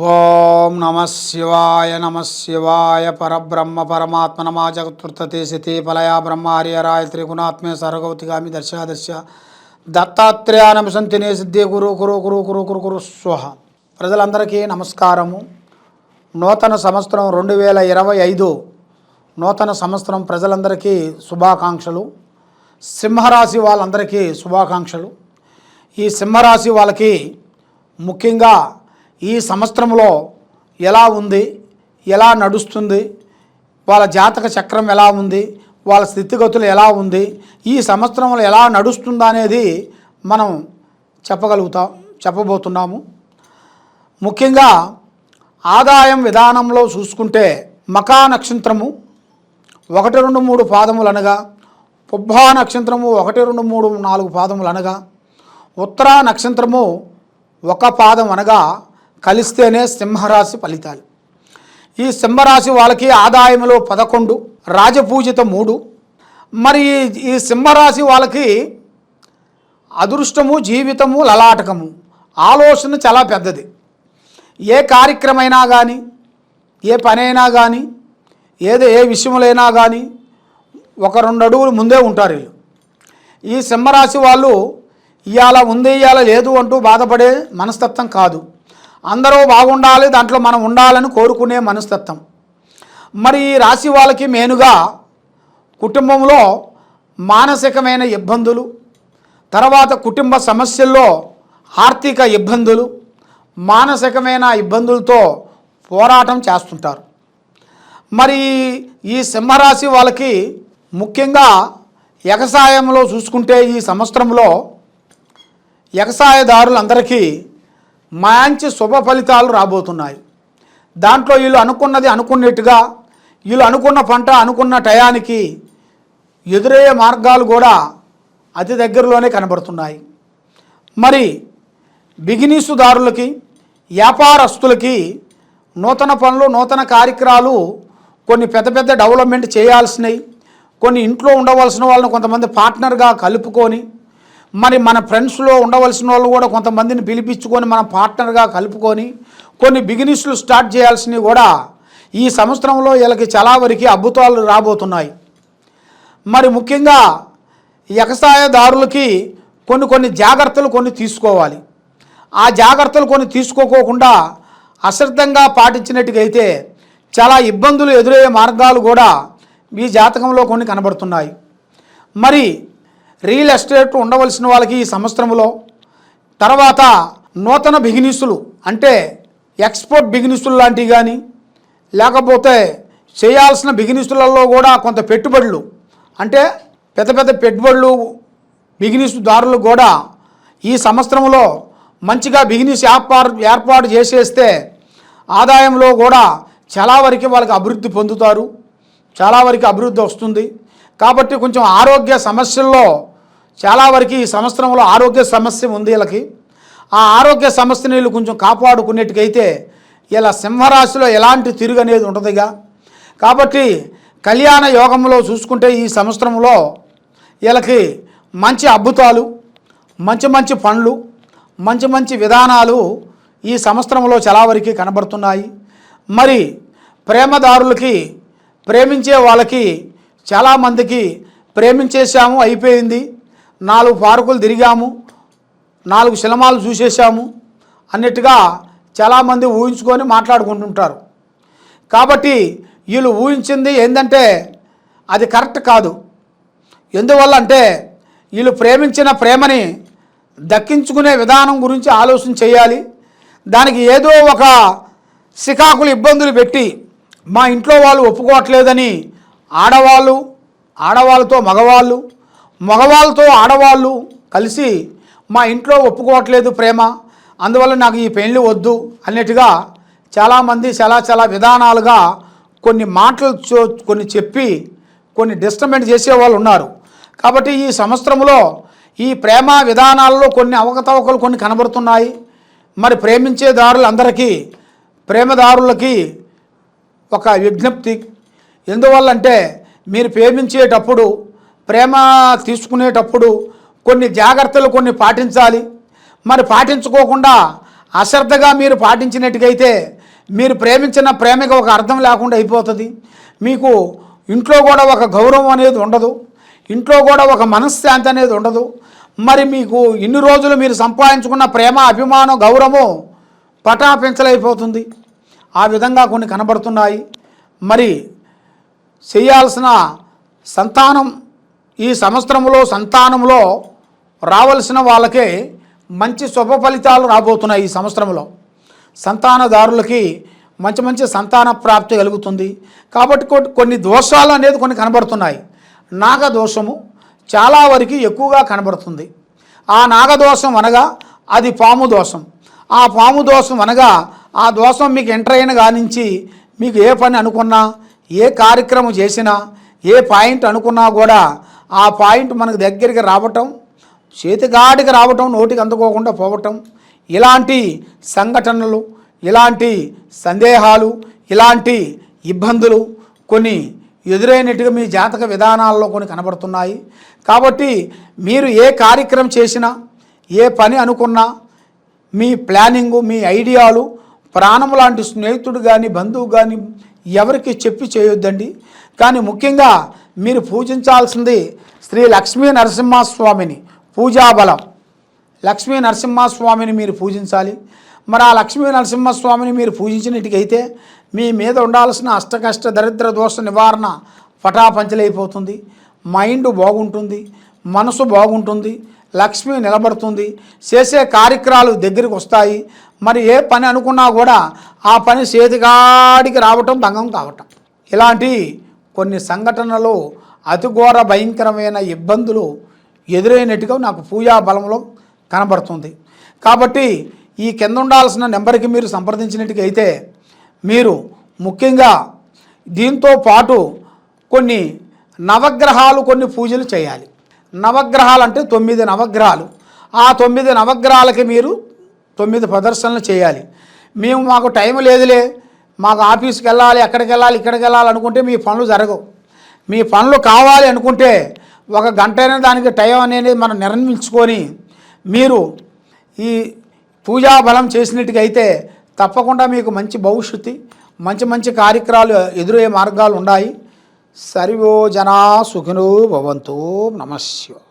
ఓం నమః శివాయ పరబ్రహ్మ పరమాత్మ నమా జగత్కృతే సితే ఫలయా బ్రహ్మ హరిహరాయ త్రిగుణాత్మే సర్వగౌతిగామి దర్శ దత్తాత్రేయానమసంతినే సిద్ధి గురు గురు గురు గురు గురు గురు స్వహ. ప్రజలందరికీ నమస్కారము. నూతన సంవత్సరం 2025 నూతన సంవత్సరం ప్రజలందరికీ శుభాకాంక్షలు. సింహరాశి వాళ్ళందరికీ శుభాకాంక్షలు. ఈ సింహరాశి వాళ్ళకి ముఖ్యంగా ఈ సంవత్సరంలో ఎలా ఉంది, ఎలా నడుస్తుంది, వాళ్ళ జాతక చక్రం ఎలా ఉంది, వాళ్ళ స్థితిగతులు ఎలా ఉంది, ఈ సంవత్సరంలో ఎలా నడుస్తుందా అనేది మనం చెప్పబోతున్నాము. ముఖ్యంగా ఆదాయం విధానంలో చూసుకుంటే మకా నక్షత్రము 1, 2, 3 పాదములు అనగా, పుబ్బా నక్షత్రము 1, 2, 3, 4 పాదములు అనగా, ఉత్తరా నక్షత్రము 1 పాదం అనగా కలిస్తేనే సింహరాశి ఫలితాలు. ఈ సింహరాశి వాళ్ళకి ఆదాయంలో 11, రాజపూజిత 3. మరి ఈ సింహరాశి వాళ్ళకి అదృష్టము, జీవితము, లలాటకము, ఆలోచన చాలా పెద్దది. ఏ కార్యక్రమైనా కానీ, ఏ పనైనా కానీ, ఏ విషయంలోనైనా కానీ 1-2 అడుగులు ముందే ఉంటారు వీళ్ళు. ఈ సింహరాశి వాళ్ళు ఇవాళ ఉంది ఇవాళ లేదు అంటూ బాధపడే మనస్తత్వం కాదు. అందరూ బాగుండాలి, దాంట్లో మనం ఉండాలని కోరుకునే మనస్తత్వం. మరి ఈ రాశి వాళ్ళకి మెయిన్గా కుటుంబంలో మానసికమైన ఇబ్బందులు, తర్వాత కుటుంబ సమస్యల్లో ఆర్థిక ఇబ్బందులు, మానసికమైన ఇబ్బందులతో పోరాటం చేస్తుంటారు. మరి ఈ సింహరాశి వాళ్ళకి ముఖ్యంగా వ్యవసాయంలో చూసుకుంటే ఈ సంవత్సరంలో వ్యవసాయదారులందరికీ మంచి శుభ ఫలితాలు రాబోతున్నాయి. దాంట్లో వీళ్ళు అనుకున్నది అనుకున్నట్టుగా, వీళ్ళు అనుకున్న పంట అనుకున్న టయానికి ఎదురయ్యే మార్గాలు కూడా అతి దగ్గరలోనే కనబడుతున్నాయి. మరి బిజినెస్దారులకి, వ్యాపారస్తులకి నూతన పనులు, నూతన కార్యక్రమాలు, కొన్ని పెద్ద పెద్ద డెవలప్మెంట్ చేయాల్సినవి, కొన్ని ఇంట్లో ఉండవలసిన వాళ్ళని కొంతమంది పార్ట్నర్గా కలుపుకొని, మరి మన ఫ్రెండ్స్లో ఉండవలసిన వాళ్ళు కూడా కొంతమందిని పిలిపించుకొని మనం పార్ట్నర్గా కలుపుకొని కొన్ని బిజినెస్లు స్టార్ట్ చేయాల్సినవి కూడా ఈ సంవత్సరంలో వీళ్ళకి చాలా వరకు అద్భుతాలు రాబోతున్నాయి. మరి ముఖ్యంగా వ్యవసాయదారులకి కొన్ని జాగ్రత్తలు తీసుకోవాలి. ఆ జాగ్రత్తలు తీసుకోకుండా అశ్రద్ధంగా పాటించినట్టుగైతే చాలా ఇబ్బందులు ఎదురయ్యే మార్గాలు కూడా ఈ జాతకంలో కొన్ని కనబడుతున్నాయి. మరి రియల్ ఎస్టేట్ ఉండవలసిన వాళ్ళకి ఈ సంవత్సరంలో, తర్వాత నూతన బిజినెస్లు అంటే ఎక్స్పోర్ట్ బిజినెస్లు లాంటివి కానీ, లేకపోతే చేయాల్సిన బిజినెస్లలో కూడా కొంత పెట్టుబడులు అంటే పెద్ద పెద్ద పెట్టుబడులు బిజినెస్దారులు కూడా ఈ సంవత్సరంలో మంచిగా బిజినెస్ ఏర్పాటు చేసేస్తే ఆదాయంలో కూడా చాలా వరకు వాళ్ళకి అభివృద్ధి పొందుతారు, చాలా వరకు అభివృద్ధి వస్తుంది. కాబట్టి కొంచెం ఆరోగ్య సమస్యల్లో చాలా వరకు ఈ సంవత్సరంలో ఆరోగ్య సమస్య ఉంది వీళ్ళకి. ఆ ఆరోగ్య సమస్యని వీళ్ళు కొంచెం కాపాడుకునేట్టుకైతే ఇలా సింహరాశిలో ఎలాంటి తిరుగు అనేది ఉంటుందిగా. కాబట్టి కళ్యాణ యోగంలో చూసుకుంటే ఈ సంవత్సరంలో వీళ్ళకి మంచి అద్భుతాలు, మంచి పనులు, మంచి విధానాలు ఈ సంవత్సరంలో చాలా వరకు కనబడుతున్నాయి. మరి ప్రేమదారులకి, ప్రేమించే వాళ్ళకి చాలామందికి ప్రేమించేసాము, అయిపోయింది, 4 పార్కులు తిరిగాము, 4 సినిమాలు చూసేసాము అన్నట్టుగా చాలామంది ఊహించుకొని మాట్లాడుకుంటుంటారు. కాబట్టి వీళ్ళు ఊహించింది ఏంటంటే అది కరెక్ట్ కాదు. ఎందువల్ల అంటే వీళ్ళు ప్రేమించిన ప్రేమని దక్కించుకునే విధానం గురించి ఆలోచన చేయాలి. దానికి ఏదో ఒక సికాకులు ఇబ్బందులు పెట్టి మా ఇంట్లో వాళ్ళు ఒప్పుకోవట్లేదని ఆడవాళ్ళతో మగవాళ్ళతో ఆడవాళ్ళు కలిసి మా ఇంట్లో ఒప్పుకోవట్లేదు ప్రేమ, అందువల్ల నాకు ఈ పెళ్ళి వద్దు అన్నట్టుగా చాలామంది చాలా విధానాలుగా కొన్ని మాటలు చెప్పి కొన్ని డిస్టర్బెంట్ చేసేవాళ్ళు ఉన్నారు. కాబట్టి ఈ సంవత్సరంలో ఈ ప్రేమ విధానాల్లో కొన్ని అవకతవకలు కనబడుతున్నాయి. మరి ప్రేమదారులకి ఒక విజ్ఞప్తి. ఎందువల్లంటే మీరు ప్రేమించేటప్పుడు, ప్రేమ తీసుకునేటప్పుడు కొన్ని జాగ్రత్తలు పాటించాలి. మరి పాటించుకోకుండా అశ్రద్ధగా మీరు పాటించినట్టుగైతే మీరు ప్రేమించిన ప్రేమకి ఒక అర్థం లేకుండా అయిపోతుంది. మీకు ఇంట్లో కూడా ఒక గౌరవం అనేది ఉండదు, ఇంట్లో కూడా ఒక మనశ్శాంతి అనేది ఉండదు. మరి మీకు ఇన్ని రోజులు మీరు సంపాదించుకున్న ప్రేమ, అభిమానం, గౌరవం పటాపించలైపోతుంది. ఆ విధంగా కొన్ని కనబడుతున్నాయి. మరి చేయాల్సిన సంతానం ఈ సంతానంలో రావలసిన వాళ్ళకే మంచి శుభ ఫలితాలు రాబోతున్నాయి. ఈ సంవత్సరంలో సంతానదారులకి మంచి మంచి సంతాన ప్రాప్తి కలుగుతుంది. కాబట్టి కొన్ని దోషాలు అనేది కొన్ని కనబడుతున్నాయి. నాగదోషము చాలా వరకు ఎక్కువగా కనబడుతుంది. ఆ నాగదోషం అనగా అది పాము దోషం. ఆ పాము దోషం అనగా ఆ దోషం మీకు ఎంటర్ అయిన కానించి మీకు ఏ పని అనుకున్నా, ఏ కార్యక్రమం చేసినా, ఏ పాయింట్ అనుకున్నా కూడా ఆ పాయింట్ మనకు దగ్గరికి రావటం, చేతిగాడికి రావటం, నోటికి అందుకోకుండా పోవటం, ఇలాంటి సంఘటనలు, ఇలాంటి సందేహాలు, ఇలాంటి ఇబ్బందులు కొన్ని ఎదురైనట్టుగా మీ జాతక విధానాల్లో కొన్ని కనబడుతున్నాయి. కాబట్టి మీరు ఏ కార్యక్రమం చేసినా, ఏ పని అనుకున్నా, మీ ప్లానింగు, మీ ఐడియాలు ప్రాణం లాంటి స్నేహితుడు కానీ, బంధువు కానీ ఎవరికి చెప్పి చేయొద్దండి. కానీ ముఖ్యంగా మీరు పూజించాల్సింది శ్రీ లక్ష్మీ నరసింహస్వామిని. పూజాబలం లక్ష్మీ నరసింహస్వామిని మీరు పూజించాలి. మరి ఆ లక్ష్మీ నరసింహస్వామిని మీరు పూజించినట్టుకైతే మీ మీద ఉండాల్సిన అష్టకష్ట దరిద్ర దోష నివారణ పటాపంచలైపోతుంది. మైండ్ బాగుంటుంది, మనసు బాగుంటుంది, లక్ష్మి నిలబడుతుంది, చేసే కార్యక్రమాలు దగ్గరికి వస్తాయి. మరి ఏ పని అనుకున్నా కూడా ఆ పని చేతిగాడికి రావటం, భంగం కావటం, ఇలాంటి కొన్ని సంఘటనలు, అతి ఘోర భయంకరమైన ఇబ్బందులు ఎదురైనట్టుగా నాకు పూజా బలంలో కనబడుతుంది. కాబట్టి ఈ కింద ఉండాల్సిన నెంబర్కి మీరు సంప్రదించినట్టుకైతే మీరు ముఖ్యంగా దీంతో పాటు కొన్ని నవగ్రహాలు, కొన్ని పూజలు చేయాలి. నవగ్రహాలు అంటే 9 నవగ్రహాలు. ఆ 9 నవగ్రహాలకి మీరు 9 ప్రదర్శనలు చేయాలి. మాకు టైం లేదులే, మాకు ఆఫీస్కి వెళ్ళాలి, అక్కడికి వెళ్ళాలి, ఇక్కడికి వెళ్ళాలి అనుకుంటే మీ పనులు జరగవు. మీ పనులు కావాలి అనుకుంటే 1 గంట అయినా దానికి టైం అనేది మనం నిర్ణయించుకొని మీరు ఈ పూజా బలం చేసినట్టుగా అయితే తప్పకుండా మీకు మంచి భవిష్యత్తు, మంచి మంచి కార్యక్రమాలు ఎదురయ్యే మార్గాలు ఉన్నాయి. సర్వో జనా సుఖినో భవంతు. నమః శివాయ.